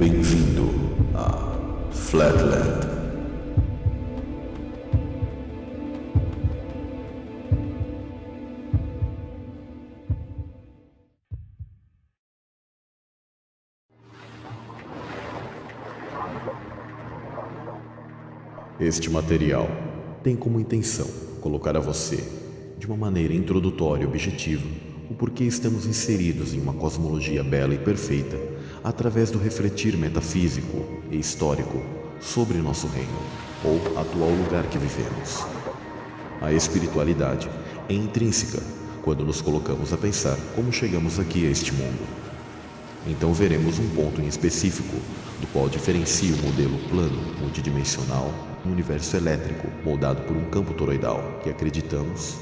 Bem-vindo a Flatland. Este material tem como intenção colocar a você, de uma maneira introdutória e objetiva, o porquê estamos inseridos em uma cosmologia bela e perfeita através do refletir metafísico e histórico sobre nosso reino, ou atual lugar que vivemos. A espiritualidade é intrínseca quando nos colocamos a pensar como chegamos aqui a este mundo. Então veremos um ponto em específico, do qual diferencia o modelo plano multidimensional no universo elétrico moldado por um campo toroidal que acreditamos,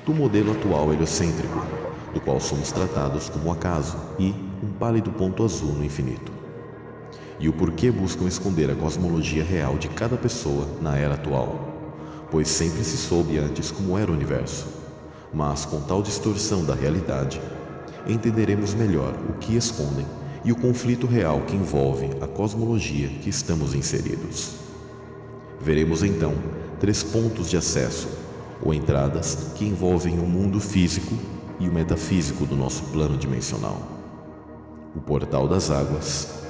do modelo atual heliocêntrico, do qual somos tratados como acaso e um pálido ponto azul no infinito. E o porquê buscam esconder a cosmologia real de cada pessoa na era atual, pois sempre se soube antes como era o universo, mas com tal distorção da realidade, entenderemos melhor o que escondem e o conflito real que envolve a cosmologia que estamos inseridos. Veremos então 3 pontos de acesso, ou entradas que envolvem o mundo físico e o metafísico do nosso plano dimensional. O portal das águas,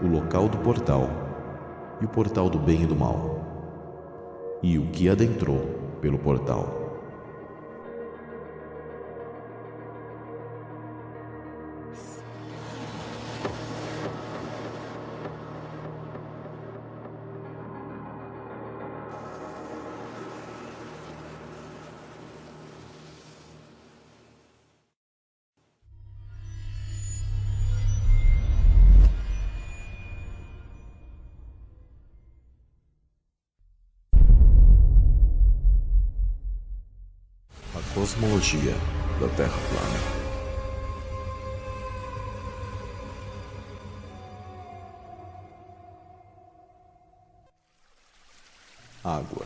o local do portal e o portal do bem e do mal, e o que adentrou pelo portal. Cosmologia da Terra plana. Água,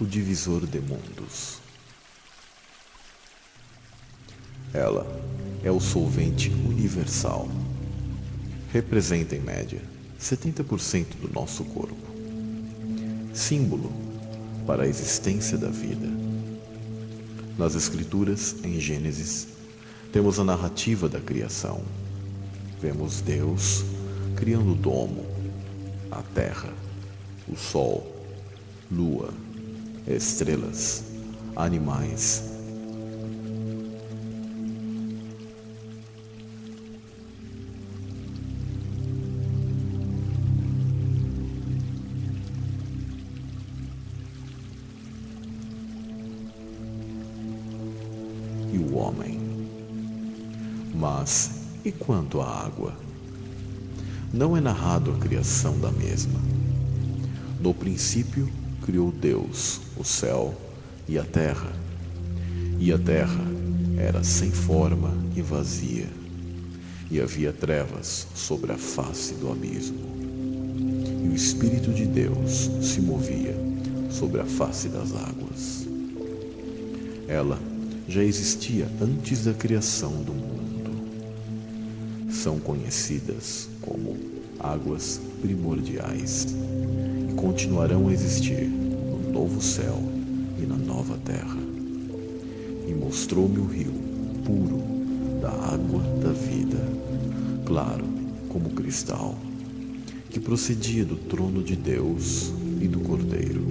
o divisor de mundos. Ela é o solvente universal. Representa, em média, 70% do nosso corpo. Símbolo para a existência da vida. Nas Escrituras, em Gênesis, temos a narrativa da criação. Vemos Deus criando o domo, a terra, o sol, lua, estrelas, animais. E o homem. Mas e quanto à água? Não é narrado a criação da mesma. No princípio criou Deus o céu e a terra era sem forma e vazia, e havia trevas sobre a face do abismo. E o Espírito de Deus se movia sobre a face das águas. Ela já existia antes da criação do mundo. São conhecidas como águas primordiais e continuarão a existir no novo céu e na nova terra. E mostrou-me o rio puro da água da vida, claro como cristal, que procedia do trono de Deus e do Cordeiro.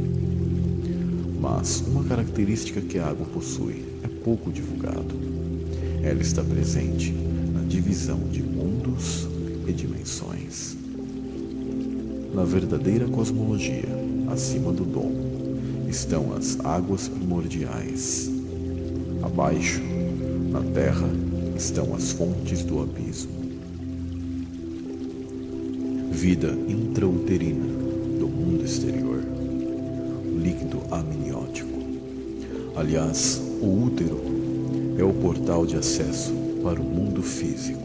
Mas uma característica que a água possui é pouco divulgado. Ela está presente na divisão de mundos e dimensões. Na verdadeira cosmologia, acima do domo, estão as águas primordiais. Abaixo, na terra, estão as fontes do abismo. Vida intrauterina do mundo exterior. Líquido amniótico. Aliás, o útero é o portal de acesso para o mundo físico.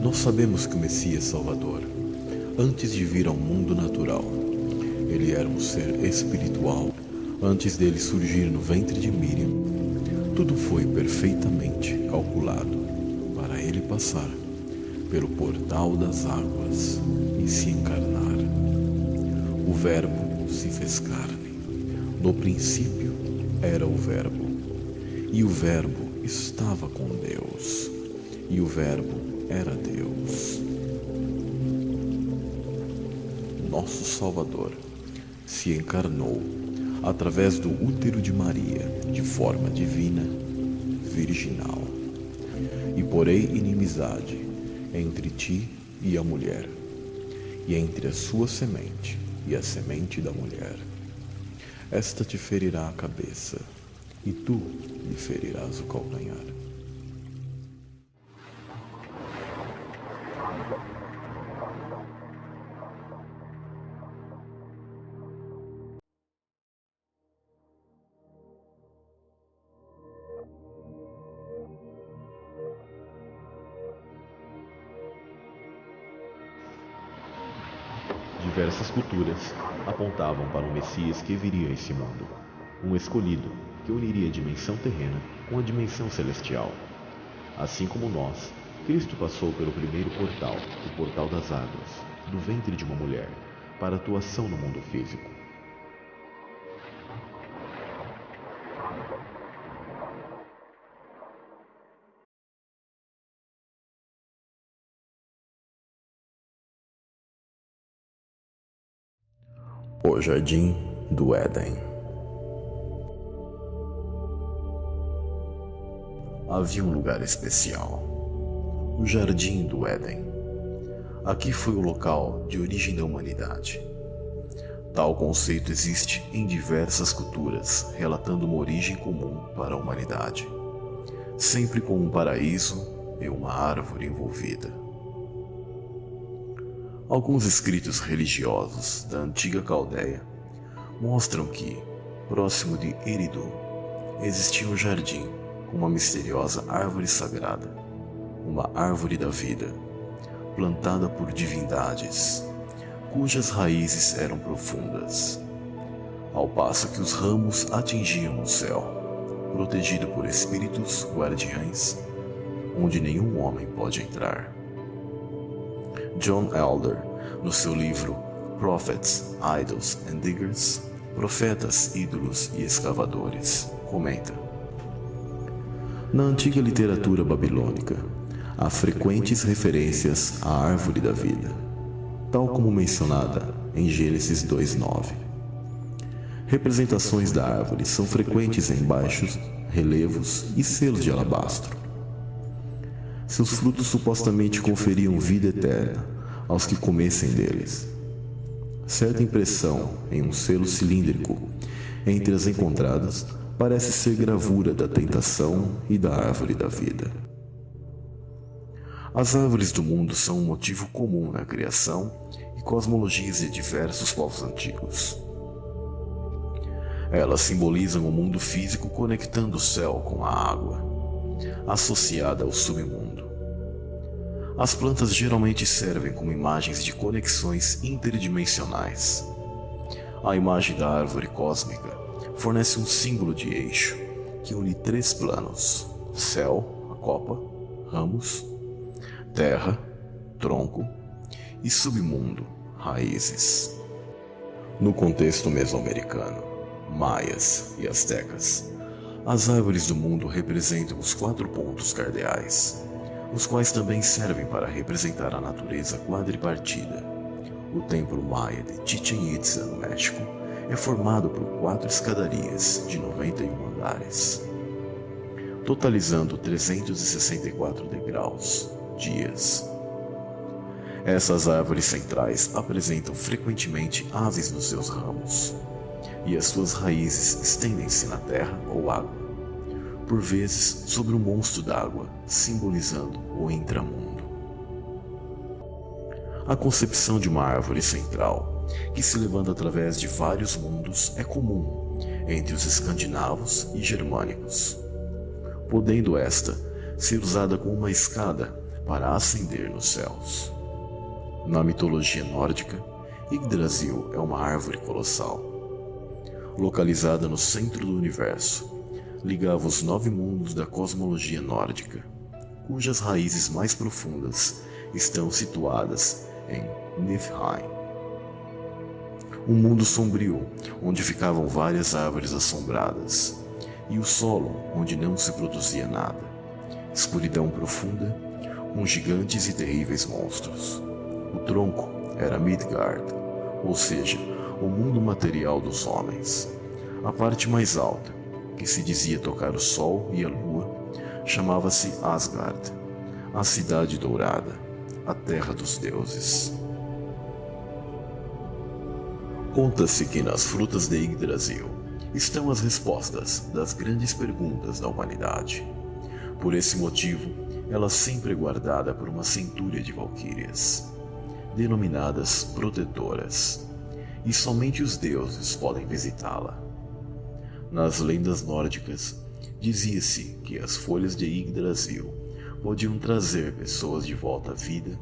Nós sabemos que o Messias Salvador, antes de vir ao mundo natural, ele era um ser espiritual. Antes dele surgir no ventre de Miriam, Tudo foi perfeitamente calculado para ele passar pelo portal das águas e se encarnar. O Verbo se fez carne. No princípio era o Verbo, e o Verbo estava com Deus, e o Verbo era Deus. Nosso Salvador se encarnou através do útero de Maria, de forma divina, virginal. E porei inimizade entre ti e a mulher, e entre a sua semente e a semente da mulher. Esta te ferirá a cabeça, e tu lhe ferirás o calcanhar. Diversas culturas apontavam para um Messias que viria a esse mundo, um escolhido que uniria a dimensão terrena com a dimensão celestial. Assim como nós, Cristo passou pelo primeiro portal, o portal das águas, do ventre de uma mulher, para atuação no mundo físico. O Jardim do Éden. Havia um lugar especial, o Jardim do Éden. Aqui foi o local de origem da humanidade. Tal conceito existe em diversas culturas, relatando uma origem comum para a humanidade, sempre com um paraíso e uma árvore envolvida. Alguns escritos religiosos da antiga Caldeia mostram que, próximo de Eridu, existia um jardim com uma misteriosa árvore sagrada, uma árvore da vida, plantada por divindades, cujas raízes eram profundas, ao passo que os ramos atingiam o céu, protegido por espíritos guardiães, onde nenhum homem pode entrar. John Elder, no seu livro Prophets, Idols and Diggers, Profetas, Ídolos e Escavadores, comenta: na antiga literatura babilônica, há frequentes referências à árvore da vida, tal como mencionada em Gênesis 2:9. Representações da árvore são frequentes em baixos relevos e selos de alabastro. Seus frutos supostamente conferiam vida eterna aos que comessem deles. Certa impressão em um selo cilíndrico entre as encontradas parece ser gravura da tentação e da árvore da vida. As árvores do mundo são um motivo comum na criação e cosmologias de diversos povos antigos. Elas simbolizam o mundo físico conectando o céu com a água, associada ao submundo. As plantas geralmente servem como imagens de conexões interdimensionais. A imagem da árvore cósmica fornece um símbolo de eixo que une três planos: céu, a copa, ramos, terra, tronco e submundo, raízes. No contexto mesoamericano, maias e astecas, as árvores do mundo representam os 4 pontos cardeais, os quais também servem para representar a natureza quadripartida. O templo maia de Chichén Itzá, no México, é formado por 4 escadarias de 91 andares, totalizando 364 degraus, dias. Essas árvores centrais apresentam frequentemente aves nos seus ramos, e as suas raízes estendem-se na terra ou água, por vezes sobre um monstro d'água, simbolizando o intramundo. A concepção de uma árvore central, que se levanta através de vários mundos, é comum entre os escandinavos e germânicos, podendo esta ser usada como uma escada para ascender nos céus. Na mitologia nórdica, Yggdrasil é uma árvore colossal. Localizada no centro do universo, ligava os 9 mundos da cosmologia nórdica, cujas raízes mais profundas estão situadas em Niflheim, um mundo sombrio onde ficavam várias árvores assombradas, e o solo onde não se produzia nada, escuridão profunda com gigantes e terríveis monstros. O tronco era Midgard, ou seja, o mundo material dos homens. A parte mais alta, que se dizia tocar o sol e a lua, chamava-se Asgard, a cidade dourada, a terra dos deuses. Conta-se que nas frutas de Yggdrasil estão as respostas das grandes perguntas da humanidade. Por esse motivo, ela sempre é guardada por uma centúria de valquírias, denominadas protetoras, e somente os deuses podem visitá-la. Nas lendas nórdicas, dizia-se que as folhas de Yggdrasil podiam trazer pessoas de volta à vida,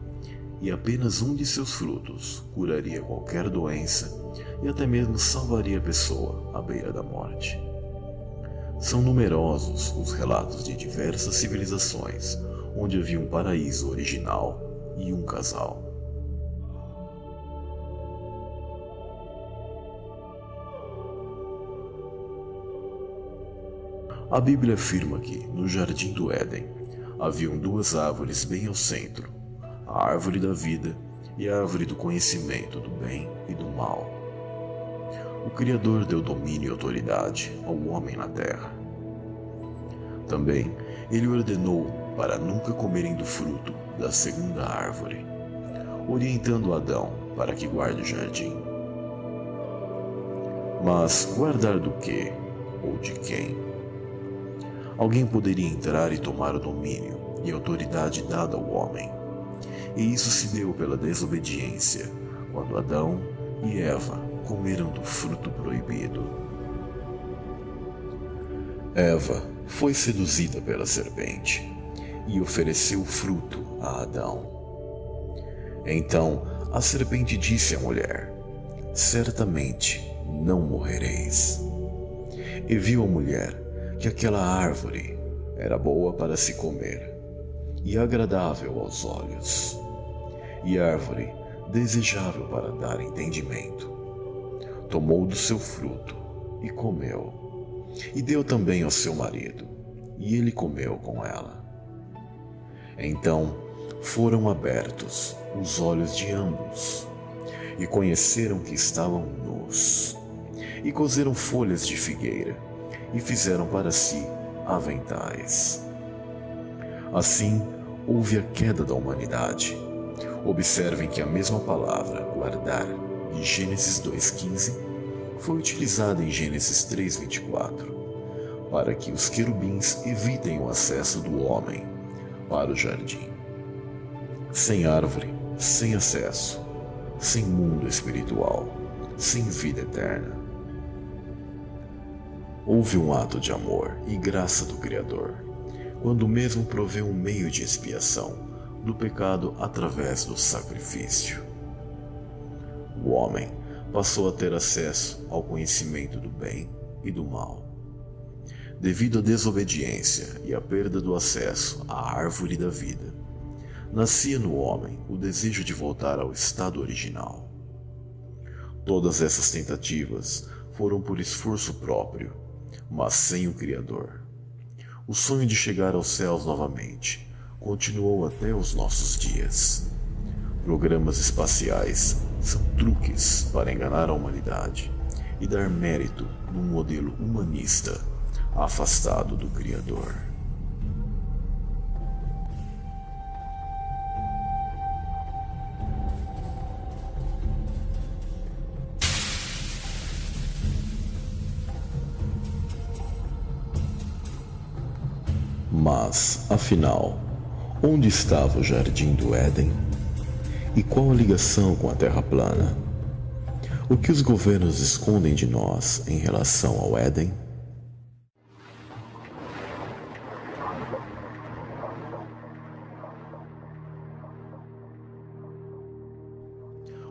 e apenas um de seus frutos curaria qualquer doença e até mesmo salvaria a pessoa à beira da morte. São numerosos os relatos de diversas civilizações onde havia um paraíso original e um casal. A Bíblia afirma que, no Jardim do Éden, haviam 2 árvores bem ao centro, a árvore da vida e a árvore do conhecimento do bem e do mal. O Criador deu domínio e autoridade ao homem na terra. Também ele ordenou para nunca comerem do fruto da segunda árvore, orientando Adão para que guarde o jardim. Mas guardar do quê ou de quem? Alguém poderia entrar e tomar o domínio e autoridade dada ao homem. E isso se deu pela desobediência, quando Adão e Eva comeram do fruto proibido. Eva foi seduzida pela serpente e ofereceu o fruto a Adão. Então a serpente disse à mulher: certamente não morrereis. E viu a mulher que aquela árvore era boa para se comer e agradável aos olhos, e árvore desejável para dar entendimento. Tomou do seu fruto e comeu, e deu também ao seu marido, e ele comeu com ela. Então foram abertos os olhos de ambos, e conheceram que estavam nus, e cozeram folhas de figueira, e fizeram para si aventais. Assim, houve a queda da humanidade. Observem que a mesma palavra, guardar, de Gênesis 2,15, foi utilizada em Gênesis 3,24, para que os querubins evitem o acesso do homem para o jardim. Sem árvore, sem acesso, sem mundo espiritual, sem vida eterna. Houve um ato de amor e graça do Criador, quando mesmo proveu um meio de expiação do pecado através do sacrifício. O homem passou a ter acesso ao conhecimento do bem e do mal. Devido à desobediência e à perda do acesso à árvore da vida, nascia no homem o desejo de voltar ao estado original. Todas essas tentativas foram por esforço próprio, mas sem o Criador. O sonho de chegar aos céus novamente continuou até os nossos dias. Programas espaciais são truques para enganar a humanidade e dar mérito num modelo humanista afastado do Criador. Mas, afinal, onde estava o Jardim do Éden? E qual a ligação com a Terra plana? O que os governos escondem de nós em relação ao Éden?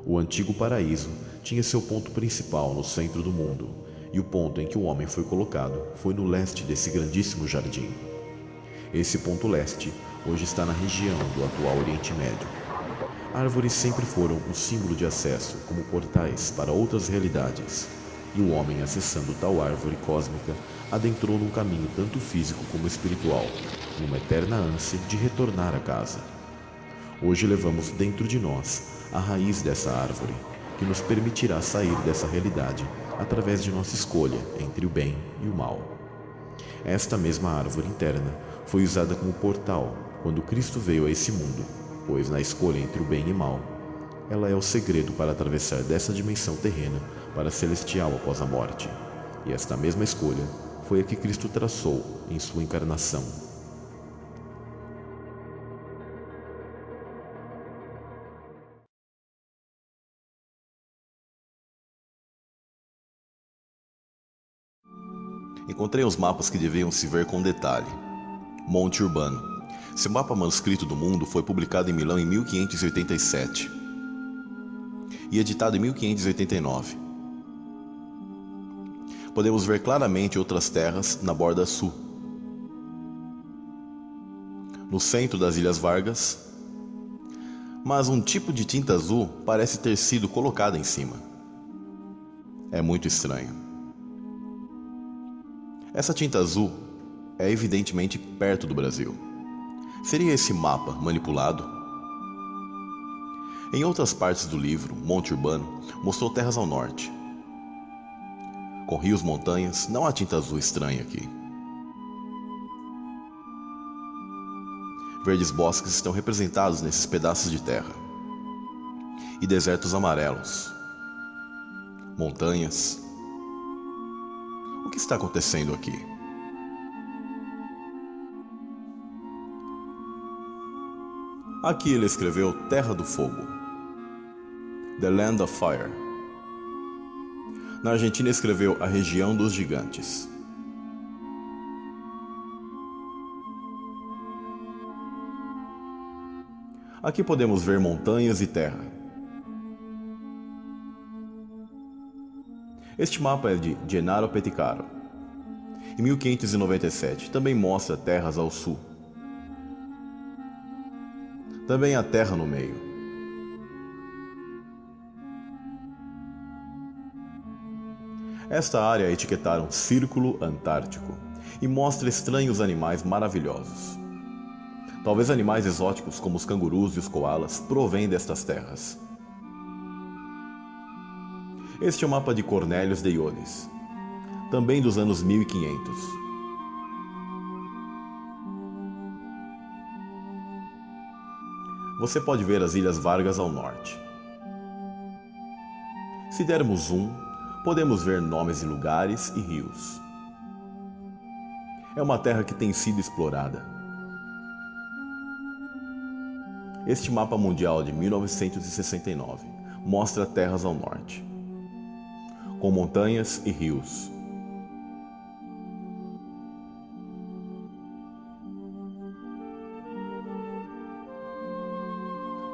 O antigo paraíso tinha seu ponto principal no centro do mundo e o ponto em que o homem foi colocado foi no leste desse grandíssimo jardim. Esse ponto leste hoje está na região do atual Oriente Médio. Árvores sempre foram um símbolo de acesso como portais para outras realidades, e o homem, acessando tal árvore cósmica, adentrou num caminho tanto físico como espiritual, numa eterna ânsia de retornar a casa. Hoje levamos dentro de nós a raiz dessa árvore, que nos permitirá sair dessa realidade através de nossa escolha entre o bem e o mal. Esta mesma árvore interna foi usada como portal quando Cristo veio a esse mundo, pois na escolha entre o bem e o mal, ela é o segredo para atravessar dessa dimensão terrena para a celestial após a morte. E esta mesma escolha foi a que Cristo traçou em sua encarnação. Encontrei os mapas que deviam se ver com detalhe. Monte Urbano. Esse mapa manuscrito do mundo foi publicado em Milão em 1587 e editado em 1589. Podemos ver claramente outras terras na borda sul. No centro das Ilhas Vargas, mas um tipo de tinta azul parece ter sido colocada em cima. É muito estranho. Essa tinta azul é evidentemente perto do Brasil. Seria esse mapa manipulado? Em outras partes do livro, Monte Urbano mostrou terras ao norte. Com rios, montanhas, não há tinta azul estranha aqui. Verdes bosques estão representados nesses pedaços de terra. E desertos amarelos. Montanhas. O que está acontecendo aqui? Aqui ele escreveu Terra do Fogo, The Land of Fire. Na Argentina escreveu A Região dos Gigantes. Aqui podemos ver montanhas e terra. Este mapa é de Gennaro Peticaro. Em 1597 também mostra terras ao sul. Também há terra no meio. Esta área etiquetaram Círculo Antártico e mostra estranhos animais maravilhosos. Talvez animais exóticos como os cangurus e os koalas provêm destas terras. Este é o mapa de Cornelius de Iones, também dos anos 1500. Você pode ver as Ilhas Vargas ao norte. Se dermos zoom, podemos ver nomes de lugares e rios. É uma terra que tem sido explorada. Este mapa mundial de 1969 mostra terras ao norte, com montanhas e rios.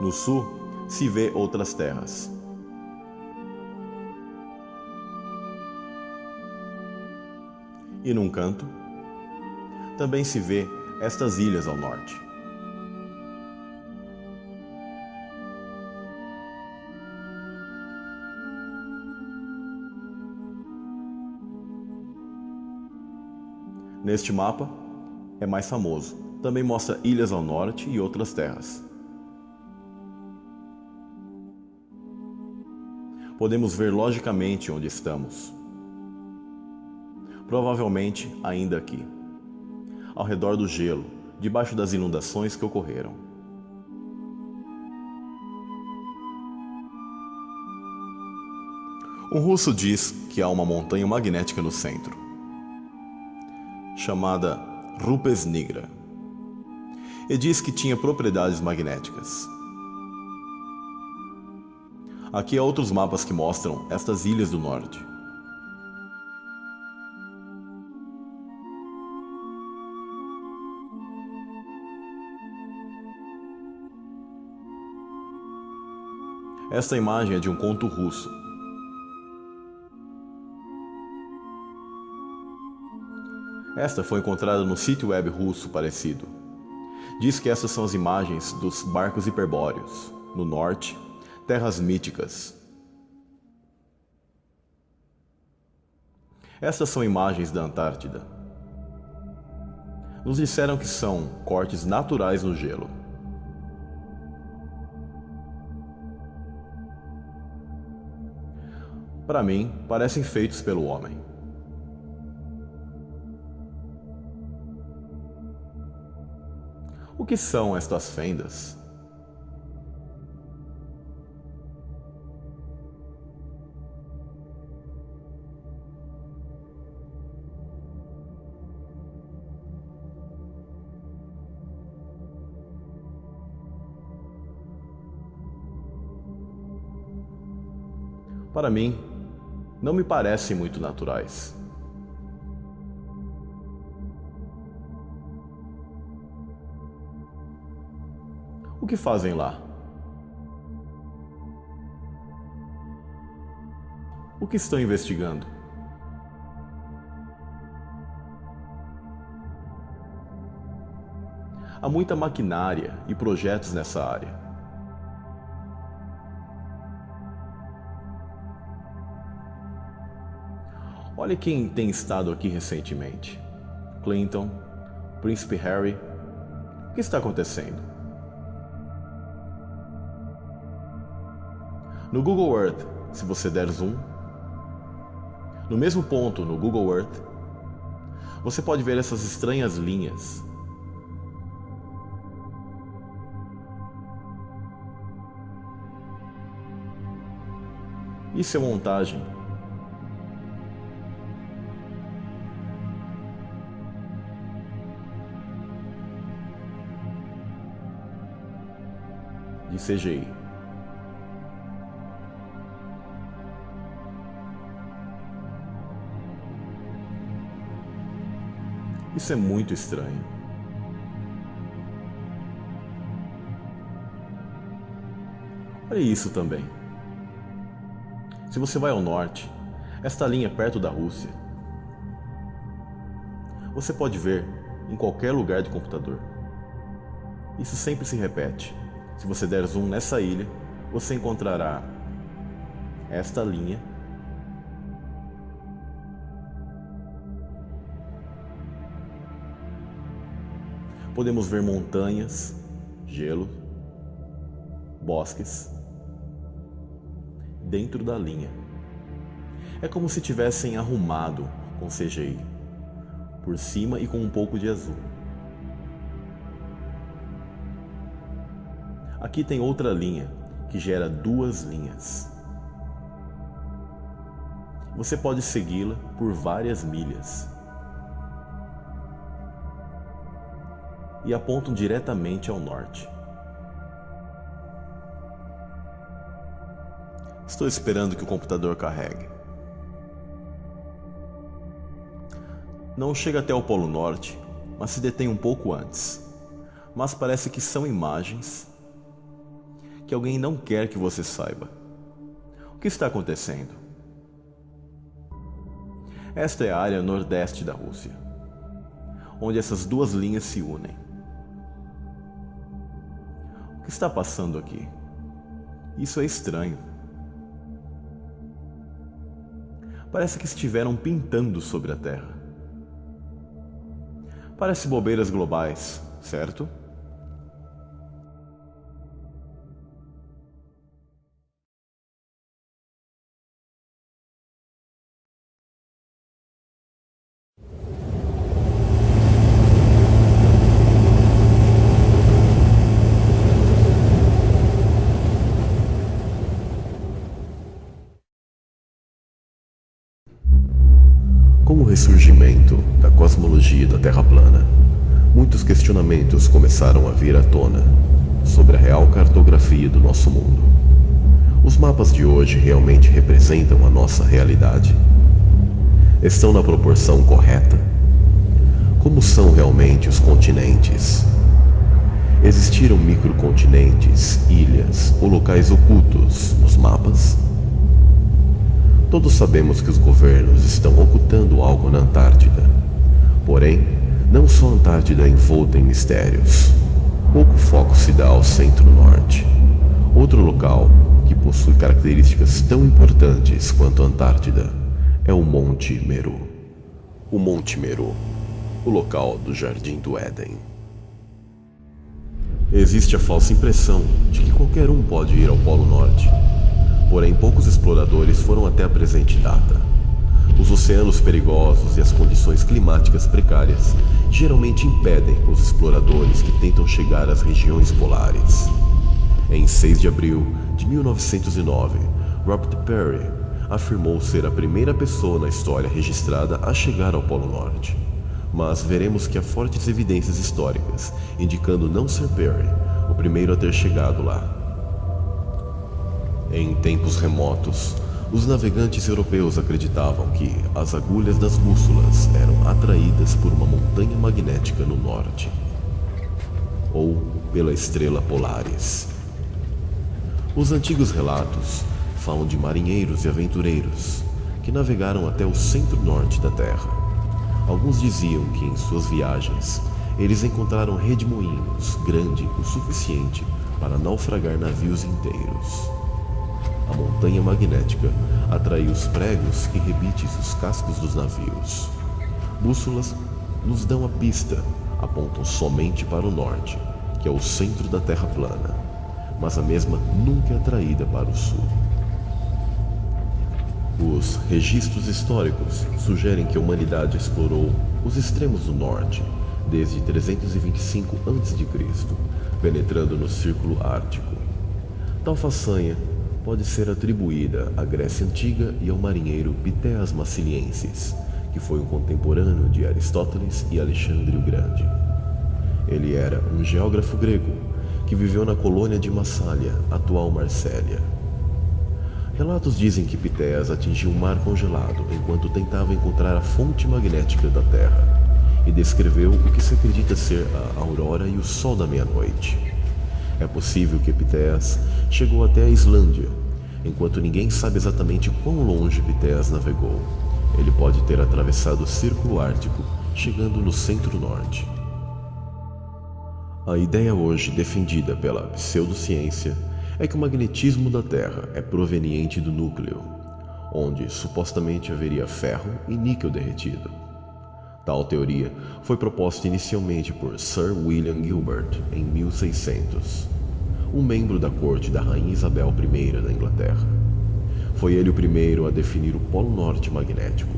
No sul, se vê outras terras. E num canto, também se vê estas ilhas ao norte. Neste mapa, é mais famoso. Também mostra ilhas ao norte e outras terras. Podemos ver logicamente onde estamos. Provavelmente ainda aqui, ao redor do gelo, debaixo das inundações que ocorreram. Um russo diz que há uma montanha magnética no centro, chamada Rupes Nigra, e diz que tinha propriedades magnéticas. Aqui há outros mapas que mostram estas ilhas do norte. Esta imagem é de um conto russo. Esta foi encontrada no sítio web russo parecido. Diz que essas são as imagens dos barcos hiperbóreos, no norte, terras míticas. Estas são imagens da Antártida. Nos disseram que são cortes naturais no gelo. Para mim, parecem feitos pelo homem. O que são estas fendas? Para mim, não me parecem muito naturais. O que fazem lá? O que estão investigando? Há muita maquinária e projetos nessa área. Olha quem tem estado aqui recentemente. Clinton, Príncipe Harry. O que está acontecendo? No Google Earth, se você der zoom, no mesmo ponto no Google Earth, você pode ver essas estranhas linhas. Isso é montagem. De CGI. Isso é muito estranho. Olha isso também. Se você vai ao norte, esta linha perto da Rússia, você pode ver em qualquer lugar de computador. Isso sempre se repete. Se você der zoom nessa ilha, você encontrará esta linha. Podemos ver montanhas, gelo, bosques dentro da linha. É como se tivessem arrumado com CGI, por cima e com um pouco de azul. Aqui tem outra linha, que gera duas linhas. Você pode segui-la por várias milhas. E apontam diretamente ao norte. Estou esperando que o computador carregue. Não chega até o Polo Norte, mas se detém um pouco antes. Mas parece que são imagens que alguém não quer que você saiba. O que está acontecendo? Esta é a área nordeste da Rússia, onde essas duas linhas se unem. O que está passando aqui? Isso é estranho. Parece que estiveram pintando sobre a Terra. Parece bobeiras globais, certo? Com o ressurgimento da cosmologia da Terra plana, muitos questionamentos começaram a vir à tona sobre a real cartografia do nosso mundo. Os mapas de hoje realmente representam a nossa realidade? Estão na proporção correta? Como são realmente os continentes? Existiram microcontinentes, ilhas ou locais ocultos nos mapas? Todos sabemos que os governos estão ocultando algo na Antártida, Porém, não só a Antártida é envolta em mistérios. Pouco foco se dá ao centro-norte. Outro local que possui características tão importantes quanto a Antártida é o Monte Meru. O Monte Meru, o local do Jardim do Éden. Existe a falsa impressão de que qualquer um pode ir ao Polo Norte. Porém, poucos exploradores foram até a presente data. Os oceanos perigosos e as condições climáticas precárias geralmente impedem os exploradores que tentam chegar às regiões polares. Em 6 de abril de 1909, Robert Peary afirmou ser a primeira pessoa na história registrada a chegar ao Polo Norte. Mas veremos que há fortes evidências históricas indicando não ser Peary o primeiro a ter chegado lá. Em tempos remotos, os navegantes europeus acreditavam que as agulhas das bússolas eram atraídas por uma montanha magnética no norte, ou pela estrela Polaris. Os antigos relatos falam de marinheiros e aventureiros que navegaram até o centro-norte da Terra. Alguns diziam que em suas viagens eles encontraram redemoinhos grande o suficiente para naufragar navios inteiros. A montanha magnética atraiu os pregos e rebites dos cascos dos navios. Bússolas nos dão a pista, apontam somente para o norte, que é o centro da Terra plana, mas a mesma nunca é atraída para o sul. Os registros históricos sugerem que a humanidade explorou os extremos do norte desde 325 a.C., penetrando no Círculo Ártico. Tal façanha pode ser atribuída à Grécia Antiga e ao marinheiro Pitéas Massiliensis, que foi um contemporâneo de Aristóteles e Alexandre o Grande. Ele era um geógrafo grego que viveu na colônia de Massália, atual Marsella. Relatos dizem que Pitéas atingiu um mar congelado enquanto tentava encontrar a fonte magnética da Terra e descreveu o que se acredita ser a aurora e o sol da meia-noite. É possível que Pitéas chegou até a Islândia, enquanto ninguém sabe exatamente quão longe Pitéas navegou. Ele pode ter atravessado o Círculo Ártico, chegando no centro-norte. A ideia hoje defendida pela pseudociência é que o magnetismo da Terra é proveniente do núcleo, onde supostamente haveria ferro e níquel derretido. Tal teoria foi proposta inicialmente por Sir William Gilbert em 1600, um membro da corte da Rainha Isabel I da Inglaterra. Foi ele o primeiro a definir o Polo Norte magnético,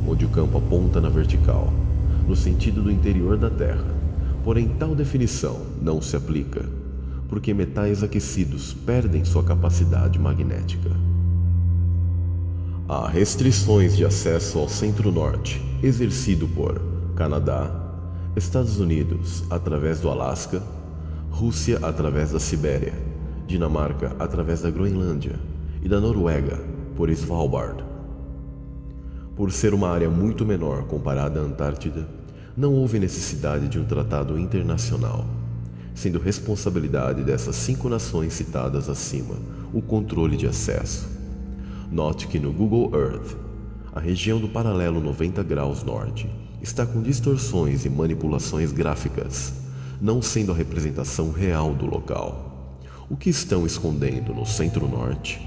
onde o campo aponta na vertical, no sentido do interior da Terra. Porém, tal definição não se aplica, porque metais aquecidos perdem sua capacidade magnética. Há restrições de acesso ao centro-norte, exercido por Canadá, Estados Unidos através do Alasca, Rússia através da Sibéria, Dinamarca através da Groenlândia e da Noruega por Svalbard. Por ser uma área muito menor comparada à Antártida, não houve necessidade de um tratado internacional, sendo responsabilidade dessas 5 nações citadas acima o controle de acesso. Note que no Google Earth, a região do paralelo 90 graus norte está com distorções e manipulações gráficas, não sendo a representação real do local. O que estão escondendo no centro-norte?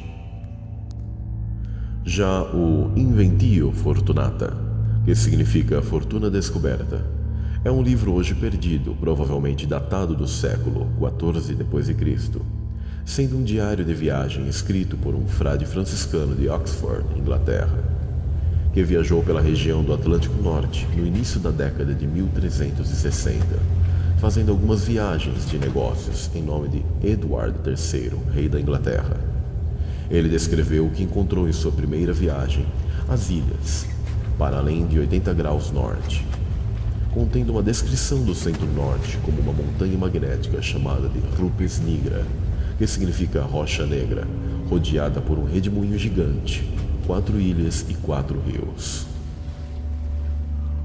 Já o Inventio Fortunata, que significa fortuna descoberta, é um livro hoje perdido, provavelmente datado do século XIV d.C., sendo um diário de viagem escrito por um frade franciscano de Oxford, Inglaterra, que viajou pela região do Atlântico Norte no início da década de 1360, fazendo algumas viagens de negócios em nome de Edward III, rei da Inglaterra. Ele descreveu o que encontrou em sua primeira viagem, as ilhas, para além de 80 graus norte, contendo uma descrição do centro-norte como uma montanha magnética chamada de Rupes Nigra, que significa rocha negra, rodeada por um redemoinho gigante, 4 ilhas e 4 rios.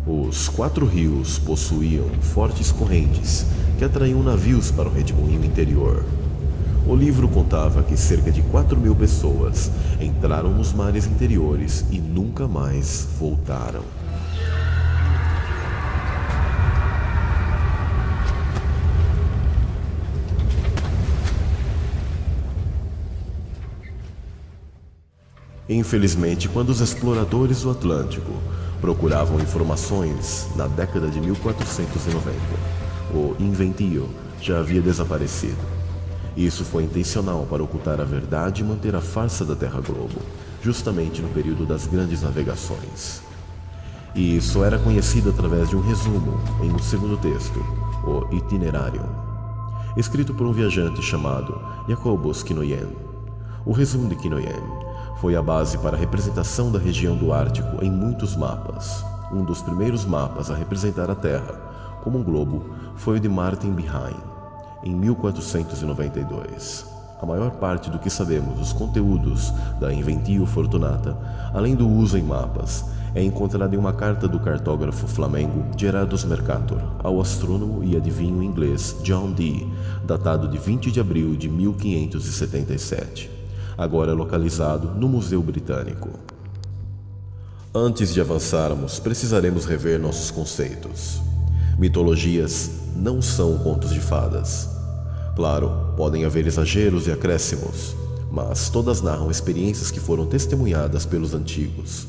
Os 4 rios possuíam fortes correntes que atraíam navios para o redemoinho interior. O livro contava que cerca de 4.000 pessoas entraram nos mares interiores e nunca mais voltaram. Infelizmente, quando os exploradores do Atlântico procuravam informações na década de 1490, o Inventiu já havia desaparecido. Isso foi intencional para ocultar a verdade e manter a farsa da Terra Globo, justamente no período das grandes navegações. E isso era conhecido através de um resumo em um segundo texto, o Itinerarium, escrito por um viajante chamado Jacobus Kinnoyen. O resumo de Kinnoyen foi a base para a representação da região do Ártico em muitos mapas. Um dos primeiros mapas a representar a Terra como um globo foi o de Martin Behaim, em 1492. A maior parte do que sabemos dos conteúdos da Inventio Fortunata, além do uso em mapas, é encontrada em uma carta do cartógrafo flamengo Gerardus Mercator ao astrônomo e adivinho inglês John Dee, datado de 20 de abril de 1577, agora localizado no Museu Britânico. Antes de avançarmos, precisaremos rever nossos conceitos. Mitologias não são contos de fadas. Claro, podem haver exageros e acréscimos, mas todas narram experiências que foram testemunhadas pelos antigos,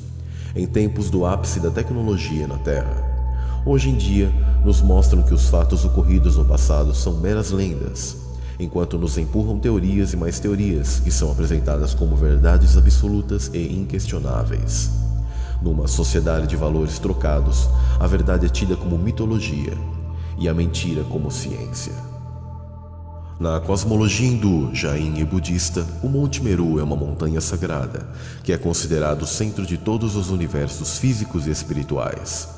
em tempos do ápice da tecnologia na Terra. Hoje em dia, nos mostram que os fatos ocorridos no passado são meras lendas, enquanto nos empurram teorias e mais teorias que são apresentadas como verdades absolutas e inquestionáveis. Numa sociedade de valores trocados, a verdade é tida como mitologia e a mentira como ciência. Na cosmologia hindu, jain e budista, o Monte Meru é uma montanha sagrada, que é considerado o centro de todos os universos físicos e espirituais.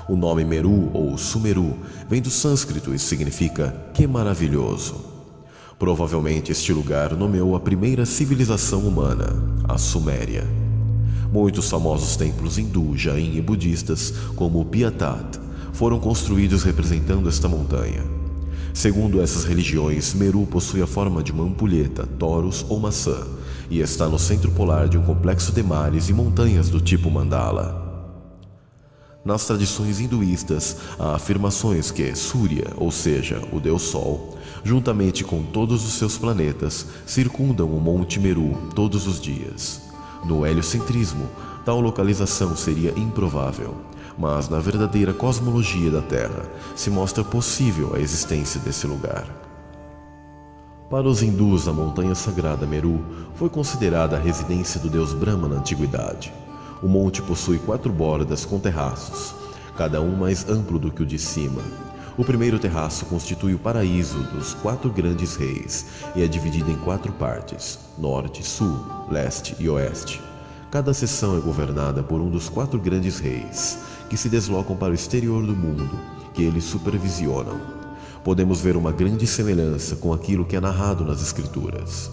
O nome Meru ou Sumeru vem do sânscrito e significa "que maravilhoso". Provavelmente este lugar nomeou a primeira civilização humana, a Suméria. Muitos famosos templos hindu, jain e budistas, como o Piatat, foram construídos representando esta montanha. Segundo essas religiões, Meru possui a forma de uma ampulheta, toros ou maçã, e está no centro polar de um complexo de mares e montanhas do tipo mandala. Nas tradições hinduístas, há afirmações que Surya, ou seja, o Deus Sol, juntamente com todos os seus planetas, circundam o Monte Meru todos os dias. No heliocentrismo, tal localização seria improvável, mas na verdadeira cosmologia da Terra se mostra possível a existência desse lugar. Para os hindus, a montanha sagrada Meru foi considerada a residência do deus Brahma na antiguidade. O monte possui 4 bordas com terraços, cada um mais amplo do que o de cima. O primeiro terraço constitui o paraíso dos 4 grandes reis e é dividido em 4 partes: norte, sul, leste e oeste. Cada seção é governada por um dos 4 grandes reis, que se deslocam para o exterior do mundo, que eles supervisionam. Podemos ver uma grande semelhança com aquilo que é narrado nas Escrituras.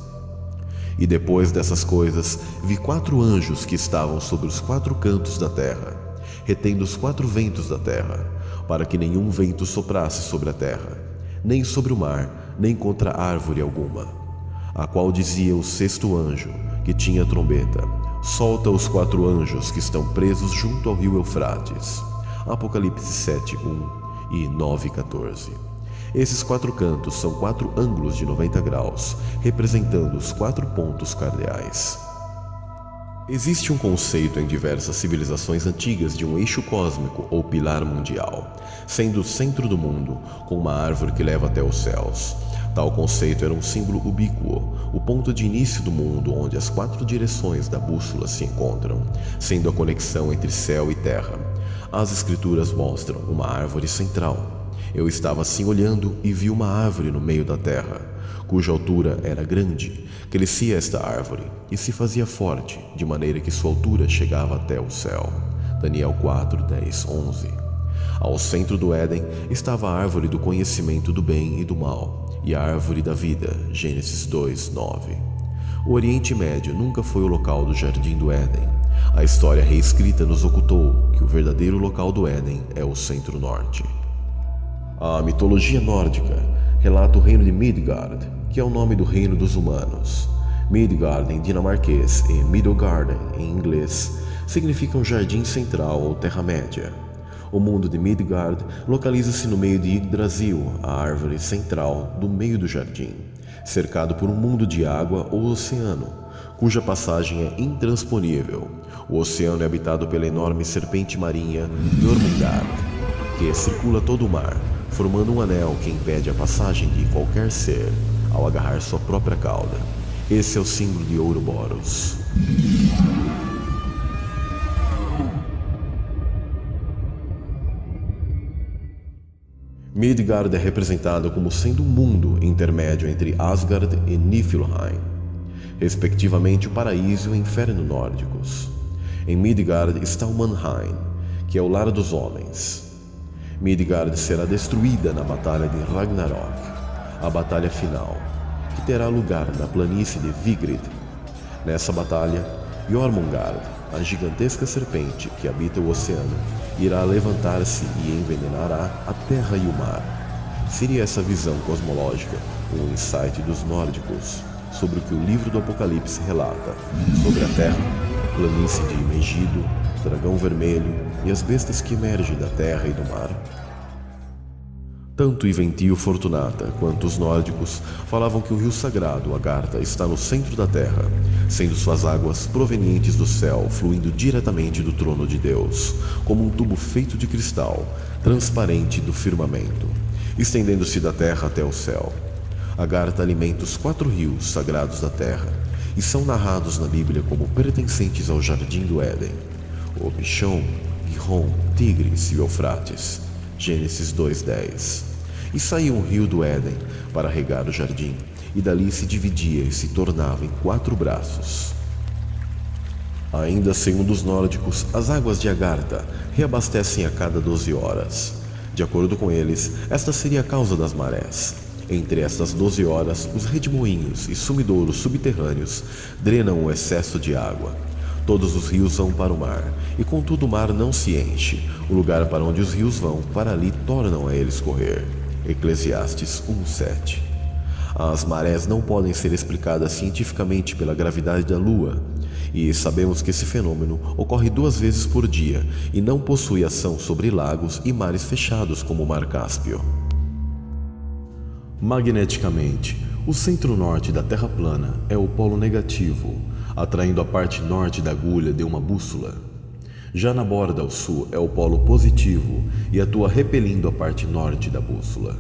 E depois dessas coisas, vi 4 anjos que estavam sobre os 4 cantos da terra, retendo os 4 ventos da terra, para que nenhum vento soprasse sobre a terra, nem sobre o mar, nem contra árvore alguma. A qual dizia o 6º anjo, que tinha a trombeta: solta os 4 anjos que estão presos junto ao rio Eufrates. Apocalipse 7:1 e 9:14. Esses 4 cantos são 4 ângulos de 90 graus, representando os 4 pontos cardeais. Existe um conceito em diversas civilizações antigas de um eixo cósmico ou pilar mundial, sendo o centro do mundo, com uma árvore que leva até os céus. Tal conceito era um símbolo ubíquo, o ponto de início do mundo onde as 4 direções da bússola se encontram, sendo a conexão entre céu e terra. As escrituras mostram uma árvore central. Eu estava assim olhando e vi uma árvore no meio da terra, cuja altura era grande. Crescia esta árvore e se fazia forte, de maneira que sua altura chegava até o céu. Daniel 4, 10, 11. Ao centro do Éden estava a árvore do conhecimento do bem e do mal, e a árvore da vida, Gênesis 2, 9. O Oriente Médio nunca foi o local do Jardim do Éden. A história reescrita nos ocultou que o verdadeiro local do Éden é o centro-norte. A mitologia nórdica relata o reino de Midgard, que é o nome do reino dos humanos. Midgard em dinamarquês e Midgården em inglês significam jardim central ou terra-média. O mundo de Midgard localiza-se no meio de Yggdrasil, a árvore central do meio do jardim, cercado por um mundo de água ou oceano, cuja passagem é intransponível. O oceano é habitado pela enorme serpente marinha Jormungand, que circula todo o mar, formando um anel que impede a passagem de qualquer ser ao agarrar sua própria cauda. Esse é o símbolo de Ouroboros. Midgard é representado como sendo um mundo intermédio entre Asgard e Niflheim, respectivamente o paraíso e o inferno nórdicos. Em Midgard está o Manheim, que é o lar dos homens. Midgard será destruída na Batalha de Ragnarok, a batalha final, que terá lugar na planície de Vigrid. Nessa batalha, Jormungand, a gigantesca serpente que habita o oceano, irá levantar-se e envenenará a terra e o mar. Seria essa visão cosmológica um insight dos nórdicos sobre o que o livro do Apocalipse relata sobre a terra, planície de Megido, dragão vermelho e as bestas que emergem da terra e do mar? Tanto Iventio Fortunata quanto os nórdicos falavam que o rio sagrado Agartha está no centro da terra, sendo suas águas provenientes do céu, fluindo diretamente do trono de Deus, como um tubo feito de cristal, transparente do firmamento, estendendo-se da terra até o céu. Agartha alimenta os 4 rios sagrados da terra e são narrados na Bíblia como pertencentes ao Jardim do Éden: o Pishon, Gihon, Tigres e Eufrates. Gênesis 2:10. E saiu um rio do Éden para regar o jardim, e dali se dividia e se tornava em 4 braços. Ainda segundo os nórdicos, as águas de Agartha reabastecem a cada 12 horas. De acordo com eles, esta seria a causa das marés. Entre estas 12 horas, os redemoinhos e sumidouros subterrâneos drenam o excesso de água. Todos os rios vão para o mar, e contudo o mar não se enche. O lugar para onde os rios vão, para ali tornam a eles correr. Eclesiastes 1:7. As marés não podem ser explicadas cientificamente pela gravidade da Lua, e sabemos que esse fenômeno ocorre 2 vezes por dia e não possui ação sobre lagos e mares fechados como o Mar Cáspio. Magneticamente, o centro-norte da Terra plana é o polo negativo, atraindo a parte norte da agulha de uma bússola. Já na borda ao sul é o polo positivo e atua repelindo a parte norte da bússola.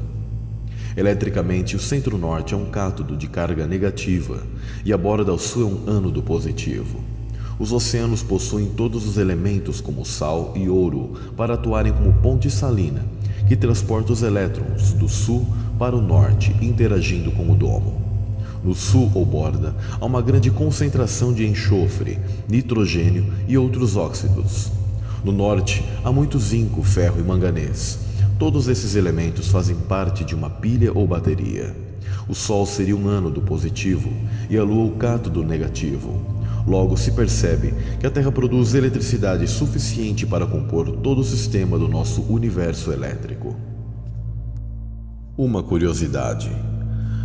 Eletricamente, o centro-norte é um cátodo de carga negativa e a borda ao sul é um ânodo positivo. Os oceanos possuem todos os elementos como sal e ouro para atuarem como ponte salina, que transporta os elétrons do sul para o norte, interagindo com o domo. No sul ou borda, há uma grande concentração de enxofre, nitrogênio e outros óxidos. No norte, há muito zinco, ferro e manganês. Todos esses elementos fazem parte de uma pilha ou bateria. O Sol seria um ânodo positivo e a Lua o cátodo negativo. Logo, se percebe que a Terra produz eletricidade suficiente para compor todo o sistema do nosso universo elétrico. Uma curiosidade.